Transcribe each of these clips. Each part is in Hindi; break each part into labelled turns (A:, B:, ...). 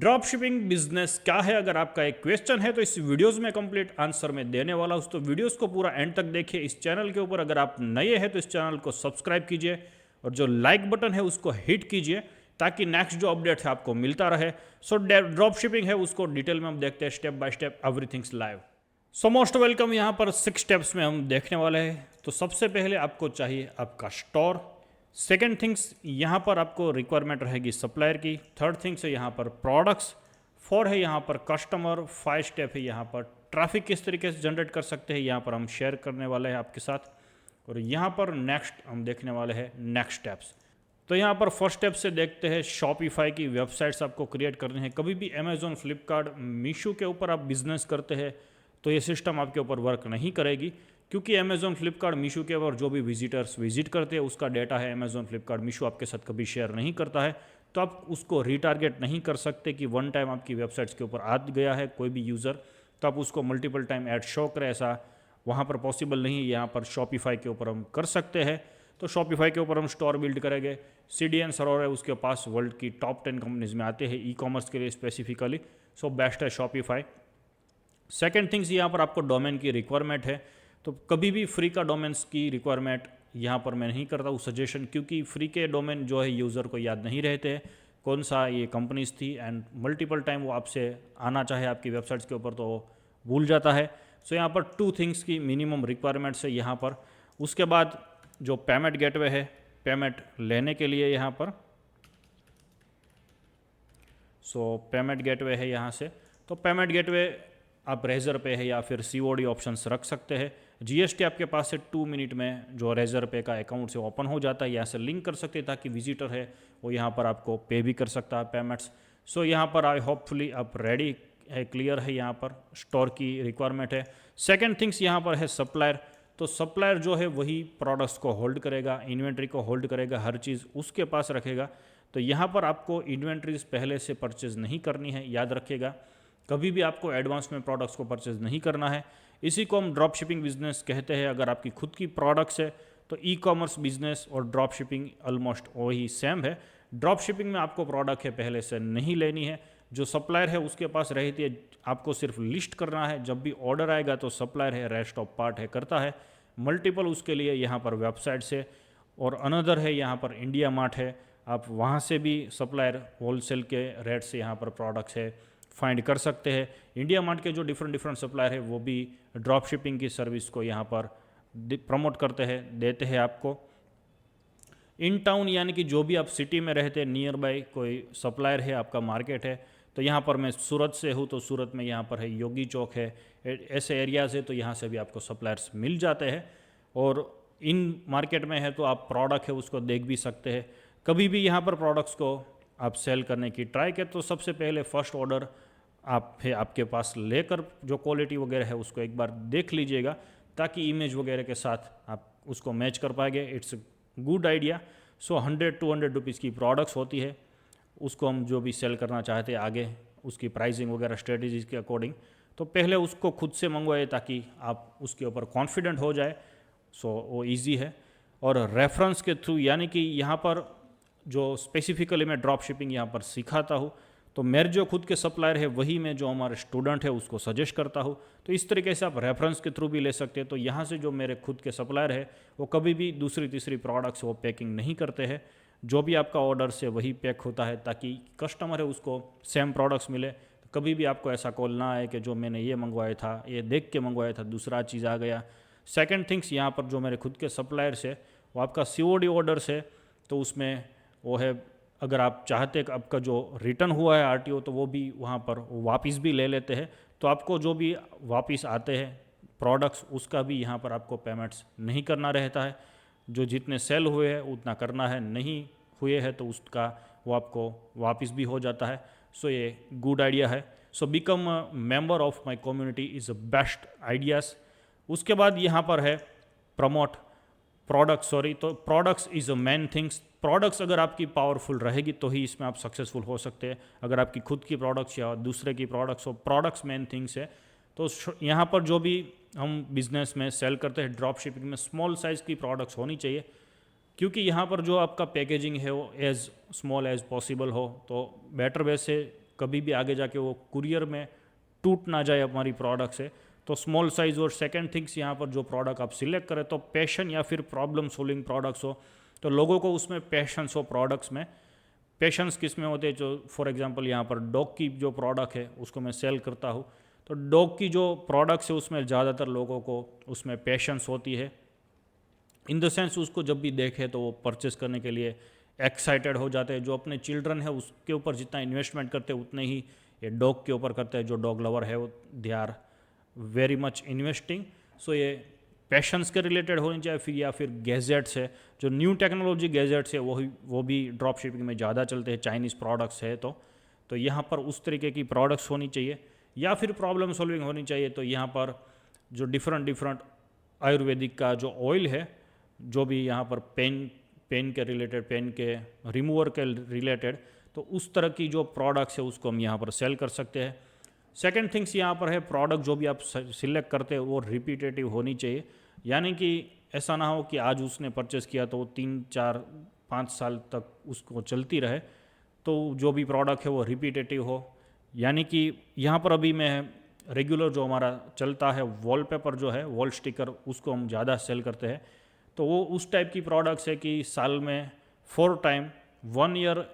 A: ड्रॉप शिपिंग बिजनेस क्या है? अगर आपका एक क्वेश्चन है तो इस वीडियोस में कंप्लीट आंसर मैं देने वाला हूं, तो वीडियोस को पूरा एंड तक देखिए। इस चैनल के ऊपर अगर आप नए हैं तो इस चैनल को सब्सक्राइब कीजिए और जो लाइक बटन है उसको हिट कीजिए ताकि नेक्स्ट जो अपडेट है आपको मिलता रहे। सो ड्रॉप शिपिंग है उसको डिटेल में हम देखते हैं, step by step, everything's live. So most welcome. यहाँ पर 6 स्टेप्स में हम देखने वाले हैं। तो सबसे पहले आपको चाहिए आपका स्टोर। सेकेंड थिंग्स यहाँ पर आपको रिक्वायरमेंट रहेगी सप्लायर की। थर्ड थिंग्स है यहाँ पर प्रोडक्ट्स। 4 है यहाँ पर कस्टमर। 5 स्टेप है यहाँ पर ट्रैफिक किस तरीके से जनरेट कर सकते हैं, यहाँ पर हम शेयर करने वाले हैं आपके साथ। और यहाँ पर नेक्स्ट हम देखने वाले हैं नेक्स्ट स्टेप्स। तो यहाँ पर फर्स्ट स्टेप से देखते हैं, शॉपिफाई की वेबसाइट्स आपको क्रिएट करनी है। कभी भी अमेजोन, फ्लिपकार्ट, मीशो के ऊपर आप बिजनेस करते हैं तो ये सिस्टम आपके ऊपर वर्क नहीं करेगी, क्योंकि अमेजोन, फ्लिपकार्ट, मीशो के ऊपर जो भी विजिटर्स विजिट करते हैं उसका डेटा है अमेजोन, फ्लिपकार्ट, मीशो आपके साथ कभी शेयर नहीं करता है। तो आप उसको रिटारगेट नहीं कर सकते कि वन टाइम आपकी वेबसाइट्स के ऊपर आ गया है कोई भी यूज़र तो आप उसको मल्टीपल टाइम ऐड शो करें, ऐसा वहाँ पर पॉसिबल नहीं है। यहाँ पर शॉपिफाई के ऊपर हम कर सकते हैं। तो शॉपिफाई के ऊपर हम स्टोर बिल्ड करेंगे। CDN सर्वर है उसके पास, वर्ल्ड की टॉप 10 कंपनीज में आते हैं ई कॉमर्स के लिए स्पेसिफिकली। सो बेस्ट है शॉपिफाई। सेकेंड थिंग्स, यहाँ पर आपको डोमेन की रिक्वायरमेंट है। तो कभी भी फ्री का डोमेन्स की रिक्वायरमेंट यहाँ पर मैं नहीं करता हूँ सजेशन, क्योंकि फ्री के डोमेन जो है यूज़र को याद नहीं रहते हैं कौन सा ये कंपनीज थी, एंड मल्टीपल टाइम वो आपसे आना चाहे आपकी वेबसाइट्स के ऊपर तो वो भूल जाता है। सो यहाँ पर 2 थिंग्स की मिनिमम रिक्वायरमेंट्स है यहाँ पर। उसके बाद जो पेमेंट गेटवे है, पेमेंट लेने के लिए यहाँ पर पेमेंट गेटवे है यहाँ से। तो पेमेंट गेटवे आप रेजर पे है या फिर COD ऑप्शंस रख सकते हैं। GST आपके पास से 2 मिनट में जो रेजर पे का अकाउंट से ओपन हो जाता है, यहाँ से लिंक कर सकते हैं ताकि विजिटर है वो यहाँ पर आपको पे भी कर सकता है पेमेंट्स। सो यहाँ पर आई होपफुली आप रेडी है, क्लियर है। यहाँ पर स्टोर की रिक्वायरमेंट है। सेकेंड थिंग्स यहाँ पर है सप्लायर। तो सप्लायर जो है वही प्रोडक्ट्स को होल्ड करेगा, इन्वेंट्री को होल्ड करेगा, हर चीज़ उसके पास रखेगा। तो यहाँ पर आपको इन्वेंट्रीज पहले से परचेज नहीं करनी है, याद रखिएगा। कभी भी आपको एडवांस में प्रोडक्ट्स को परचेज नहीं करना है। इसी को हम ड्रॉप शिपिंग बिजनेस कहते हैं। अगर आपकी खुद की प्रोडक्ट्स है तो ई कॉमर्स बिजनेस और ड्रॉप शिपिंग ऑलमोस्ट वही सेम है। ड्रॉप शिपिंग में आपको प्रोडक्ट है पहले से नहीं लेनी है, जो सप्लायर है उसके पास रहती है, आपको सिर्फ लिस्ट करना है। जब भी ऑर्डर आएगा तो सप्लायर है रेस्ट ऑफ पार्ट है करता है। मल्टीपल उसके लिए यहाँ पर वेबसाइट्स है और अनदर है यहाँ पर इंडिया मार्ट है, आप वहाँ से भी सप्लायर होलसेल के रेट से यहाँ पर प्रोडक्ट्स है फाइंड कर सकते हैं। इंडिया मार्ट के जो डिफरेंट सप्लायर है वो भी ड्रॉप शिपिंग की सर्विस को यहाँ पर प्रमोट करते हैं, देते हैं आपको। इन टाउन यानी कि जो भी आप सिटी में रहते हैं, नियर बाय कोई सप्लायर है, आपका मार्केट है। तो यहाँ पर मैं सूरत से हूँ तो सूरत में यहाँ पर है योगी चौक है, ऐसे एरियाज़ है तो यहाँ से भी आपको सप्लायर्स मिल जाते हैं। और इन मार्केट में है तो आप प्रोडक्ट है उसको देख भी सकते हैं। कभी भी यहाँ पर प्रोडक्ट्स को आप सेल करने की ट्राई करें तो सबसे पहले फर्स्ट ऑर्डर आप है आपके पास लेकर जो क्वालिटी वगैरह है उसको एक बार देख लीजिएगा ताकि इमेज वगैरह के साथ आप उसको मैच कर पाएंगे। It's good idea. So 100-200 rupees की प्रोडक्ट्स होती है, उसको हम जो भी सेल करना चाहते हैं आगे उसकी प्राइसिंग वगैरह स्ट्रेटजीज के अकॉर्डिंग, तो पहले उसको खुद से मंगवाए ताकि आप उसके ऊपर कॉन्फिडेंट हो जाए। सो वो ईजी है। और रेफरेंस के थ्रू, यानी कि यहाँ पर जो स्पेसिफिकली मैं ड्रॉप शिपिंग यहाँ पर सिखाता हूँ तो मेरे जो खुद के सप्लायर है वही मैं जो हमारे स्टूडेंट है उसको सजेस्ट करता हूँ। तो इस तरीके से आप रेफरेंस के थ्रू भी ले सकते हैं। तो यहाँ से जो मेरे खुद के सप्लायर है वो कभी भी दूसरी तीसरी प्रोडक्ट्स वो पैकिंग नहीं करते हैं, जो भी आपका ऑर्डर से वही पैक होता है ताकि कस्टमर है उसको सेम प्रोडक्ट्स मिले। कभी भी आपको ऐसा कॉल ना आए कि जो मैंने ये मंगवाया था, ये देख के मंगवाया था, दूसरा चीज़ आ गया। सेकेंड थिंग्स, यहाँ पर जो मेरे खुद के सप्लायर्स है वो आपका COD ऑर्डर्स है तो उसमें वो है, अगर आप चाहते हैं आपका जो रिटर्न हुआ है RTO तो वो भी वहाँ पर वापस भी ले लेते हैं। तो आपको जो भी वापस आते हैं प्रोडक्ट्स उसका भी यहाँ पर आपको पेमेंट्स नहीं करना रहता है। जो जितने सेल हुए हैं उतना करना है, नहीं हुए हैं तो उसका वो आपको वापस भी हो जाता है। सो ये गुड आइडिया है। So become a member of my community is a best ideas. उसके बाद यहाँ पर है प्रमोट प्रोडक्ट्स। तो products is a main things. Products अगर आपकी पावरफुल रहेगी तो ही इसमें आप सक्सेसफुल हो सकते हैं। अगर आपकी खुद की प्रोडक्ट्स या दूसरे की प्रोडक्ट्स हो, प्रोडक्ट्स मेन थिंग्स है। तो यहाँ पर जो भी हम बिजनेस में सेल करते हैं ड्रॉप शिपिंग में, स्मॉल साइज़ की प्रोडक्ट्स होनी चाहिए, क्योंकि यहाँ पर जो आपका पैकेजिंग है वो एज स्मॉल एज पॉसिबल हो तो बेटर वे से कभी भी आगे जाके वो कुरियर में टूट ना जाए हमारी प्रोडक्ट से। तो स्मॉल साइज़ और सेकंड थिंग्स यहाँ पर जो प्रोडक्ट आप सिलेक्ट करें तो पैशन या फिर प्रॉब्लम सॉल्विंग प्रोडक्ट्स हो, तो लोगों को उसमें पैशंस हो प्रोडक्ट्स में। पैशंस किस में होते हैं, जो फॉर एग्जांपल यहाँ पर डॉग की जो प्रोडक्ट है उसको मैं सेल करता हूँ, तो डॉग की जो प्रोडक्ट्स है उसमें ज़्यादातर लोगों को उसमें पैशंस होती है, इन द सेंस उसको जब भी देखे तो वो परचेस करने के लिए एक्साइटेड हो जाते हैं। जो अपने चिल्ड्रन है उसके ऊपर जितना इन्वेस्टमेंट करते हैं उतने ही ये डॉग के ऊपर करते हैं। जो डॉग लवर है वो they are very much investing. So ये पैशंस के रिलेटेड होनी चाहिए। फिर या फिर गैजेट्स है, जो न्यू टेक्नोलॉजी गैजेट्स है वो भी ड्रॉप शिपिंग में ज़्यादा चलते हैं, चाइनीज़ प्रोडक्ट्स है तो यहाँ पर उस तरीके की प्रोडक्ट्स होनी चाहिए। या फिर प्रॉब्लम सॉल्विंग होनी चाहिए, तो यहाँ पर जो डिफरेंट आयुर्वेदिक का जो ऑयल है, जो भी यहाँ पर पेन के रिलेटेड, पेन के रिमूवर के रिलेटेड, तो उस तरह की जो प्रोडक्ट्स है उसको हम यहाँ पर सेल कर सकते हैं। सेकंड थिंग्स यहाँ पर है, प्रोडक्ट जो भी आप सिलेक्ट करते हैं वो रिपीटेटिव होनी चाहिए, यानी कि ऐसा ना हो कि आज उसने परचेस किया तो 3, 4, 5 साल तक उसको चलती रहे। तो जो भी प्रोडक्ट है वो रिपीटेटिव हो, यानी कि यहाँ पर अभी मैं रेगुलर जो हमारा चलता है वॉलपेपर जो है, वॉल स्टिकर, उसको हम ज़्यादा सेल करते हैं। तो वो उस टाइप की प्रोडक्ट्स है कि साल में 4 टाइम, 1 ईयर,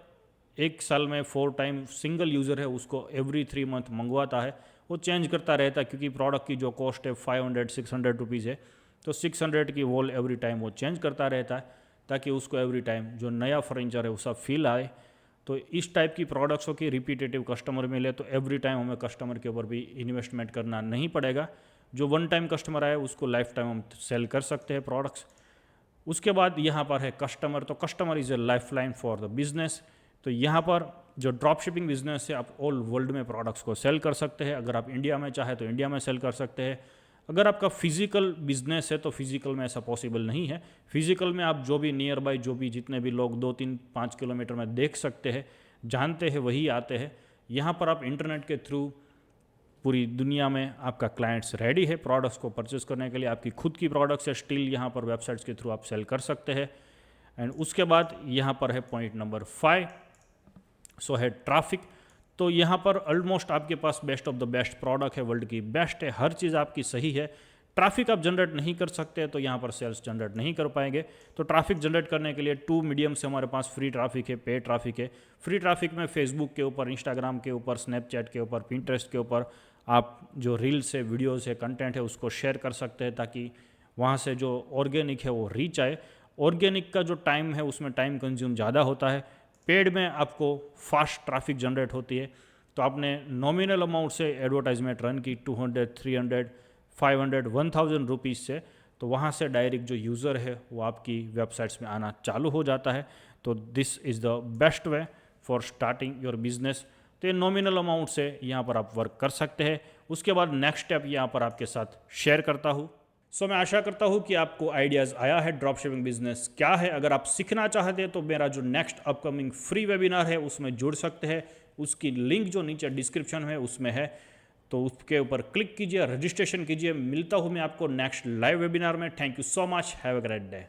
A: एक साल में 4 टाइम सिंगल यूज़र है उसको एवरी 3 मंथ मंगवाता है, वो चेंज करता रहता है, क्योंकि प्रोडक्ट की जो कॉस्ट है 500-600 रुपीज़ है, तो 600 की वॉल एवरी टाइम वो चेंज करता रहता है, ताकि उसको एवरी टाइम जो नया फर्नीचर है उसका फील आए। तो इस टाइप की प्रोडक्ट्सों की रिपीटेटिव कस्टमर मिले तो एवरी टाइम हमें कस्टमर के ऊपर भी इन्वेस्टमेंट करना नहीं पड़ेगा। जो 1 टाइम कस्टमर आए उसको लाइफ टाइम हम सेल कर सकते हैं प्रोडक्ट्स। उसके बाद यहाँ पर है कस्टमर, तो customer is a life line for the business. तो यहाँ पर जो ड्रॉप शिपिंग बिजनेस है, आप ऑल वर्ल्ड में प्रोडक्ट्स को सेल कर सकते हैं। अगर आप इंडिया में चाहे तो इंडिया में सेल कर सकते हैं। अगर आपका फिजिकल बिजनेस है तो फिजिकल में ऐसा पॉसिबल नहीं है। फिजिकल में आप जो भी नियर बाय, जो भी जितने भी लोग 2, 3, 5 किलोमीटर में देख सकते हैं, जानते हैं, वही आते हैं। यहाँ पर आप इंटरनेट के थ्रू पूरी दुनिया में आपका क्लाइंट्स रेडी है प्रोडक्ट्स को परचेस करने के लिए। आपकी खुद की प्रोडक्ट्स है स्टिल यहाँ पर वेबसाइट्स के थ्रू आप सेल कर सकते हैं। एंड उसके बाद यहाँ पर है पॉइंट नंबर 5, सो है ट्रैफिक। तो यहाँ पर ऑलमोस्ट आपके पास best of the best product है, वर्ल्ड की बेस्ट है, हर चीज़ आपकी सही है। ट्रैफिक आप जनरेट नहीं कर सकते तो यहाँ पर सेल्स जनरेट नहीं कर पाएंगे। तो ट्रैफिक जनरेट करने के लिए 2 मीडियम से हमारे पास फ्री ट्रैफिक है, पेड ट्रैफिक है। फ्री ट्रैफिक में फेसबुक के ऊपर, इंस्टाग्राम के ऊपर, स्नैपचैट के ऊपर, पिंटरेस्ट के ऊपर आप जो रील्स है, वीडियोज़ है, कंटेंट है उसको शेयर कर सकते हैं, ताकि वहाँ से जो ऑर्गेनिक है वो रीच आए। ऑर्गेनिक का जो टाइम है उसमें टाइम कंज्यूम ज़्यादा होता है, पेड में आपको फास्ट ट्रैफिक जनरेट होती है। तो आपने नॉमिनल अमाउंट से एडवर्टाइजमेंट रन की 200, 300, 500, 1000 रुपीज़ से, तो वहाँ से डायरेक्ट जो यूज़र है वो आपकी वेबसाइट्स में आना चालू हो जाता है। तो this is the best way for starting your business. तो ये नॉमिनल अमाउंट से यहाँ पर आप वर्क कर सकते हैं। उसके बाद नेक्स्ट स्टेप यहाँ पर आपके साथ शेयर करता हूँ। सो मैं आशा करता हूँ कि आपको आइडियाज़ आया है ड्रॉप शिपिंग बिजनेस क्या है। अगर आप सीखना चाहते हैं तो मेरा जो नेक्स्ट अपकमिंग फ्री वेबिनार है उसमें जुड़ सकते हैं। उसकी लिंक जो नीचे डिस्क्रिप्शन में उसमें है, तो उसके ऊपर क्लिक कीजिए, रजिस्ट्रेशन कीजिए। मिलता हूँ मैं आपको नेक्स्ट लाइव वेबिनार में। Thank you so much, have a great day.